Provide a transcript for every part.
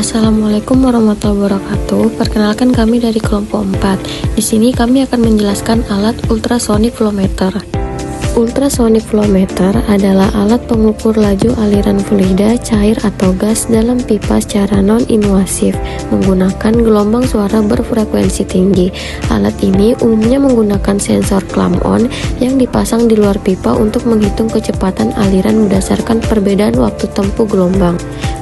Assalamualaikum warahmatullahi wabarakatuh. Perkenalkan kami dari kelompok 4. Di sini kami akan menjelaskan alat ultrasonic flow meter. Ultrasonic flow meter adalah alat pengukur laju aliran fluida, cair atau gas dalam pipa secara non-invasif menggunakan gelombang suara berfrekuensi tinggi. Alat ini umumnya menggunakan sensor clamp on yang dipasang di luar pipa untuk menghitung kecepatan aliran berdasarkan perbedaan waktu tempuh gelombang.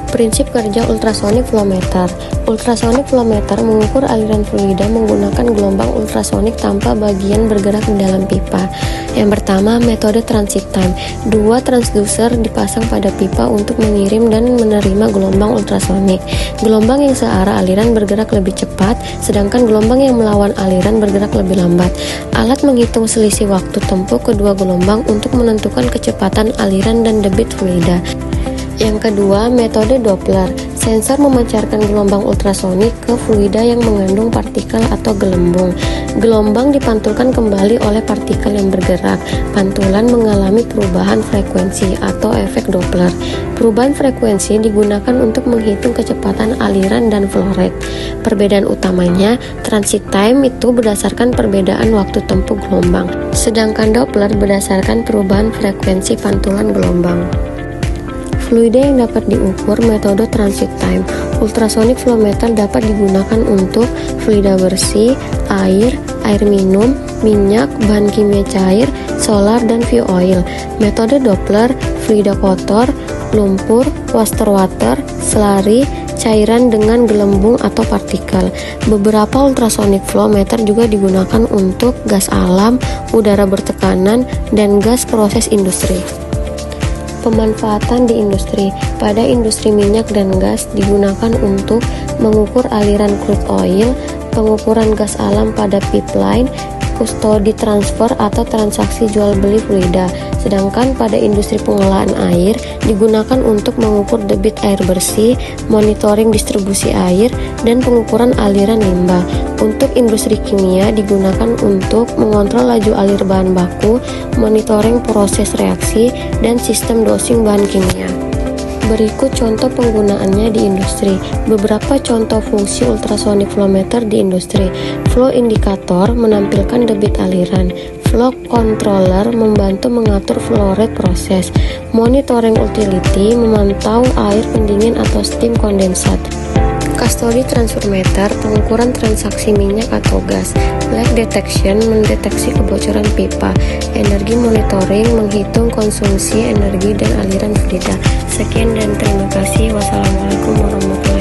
Prinsip kerja ultrasonic flow meter. Ultrasonic flow meter mengukur aliran fluida menggunakan gelombang ultrasonik tanpa bagian bergerak di dalam pipa. Yang pertama, metode transit time. Dua transducer dipasang pada pipa untuk mengirim dan menerima gelombang ultrasonik. Gelombang yang searah aliran bergerak lebih cepat, sedangkan gelombang yang melawan aliran bergerak lebih lambat. Alat menghitung selisih waktu tempuh kedua gelombang untuk menentukan kecepatan aliran dan debit fluida. Yang kedua, metode Doppler. Sensor memancarkan gelombang ultrasonik ke fluida yang mengandung partikel atau gelembung. Gelombang dipantulkan kembali oleh partikel yang bergerak. Pantulan mengalami perubahan frekuensi atau efek Doppler. Perubahan frekuensi digunakan untuk menghitung kecepatan aliran dan flow rate. Perbedaan utamanya, transit time itu berdasarkan perbedaan waktu tempuh gelombang, sedangkan Doppler berdasarkan perubahan frekuensi pantulan gelombang. Fluida yang dapat diukur metode transit time. Ultrasonic flow meter dapat digunakan untuk fluida bersih, air minum, minyak, bahan kimia cair, solar, dan fuel oil. Metode Doppler, fluida kotor, lumpur, water, slurry, cairan dengan gelembung atau partikel. Beberapa ultrasonic flow meter juga digunakan untuk gas alam, udara bertekanan, dan gas proses industri. Pemanfaatan di industri. Pada industri minyak dan gas digunakan untuk mengukur aliran crude oil, pengukuran gas alam pada pipeline, kustodi transfer atau transaksi jual beli fluida. Sedangkan pada industri pengolahan air digunakan untuk mengukur debit air bersih, monitoring distribusi air, dan pengukuran aliran limbah. Untuk industri kimia digunakan untuk mengontrol laju alir bahan baku, monitoring proses reaksi, dan sistem dosing bahan kimia. Berikut contoh penggunaannya di industri. Beberapa contoh fungsi ultrasonic flow meter di industri. Flow indicator menampilkan debit aliran. Flow controller membantu mengatur flow rate proses. Monitoring utility memantau air pendingin atau steam kondensat. Custody transfer meter, pengukuran transaksi minyak atau gas. Leak detection, mendeteksi kebocoran pipa. Energi monitoring, menghitung konsumsi energi dan aliran fluida. Sekian dan terima kasih. Wassalamualaikum warahmatullahi wabarakatuh.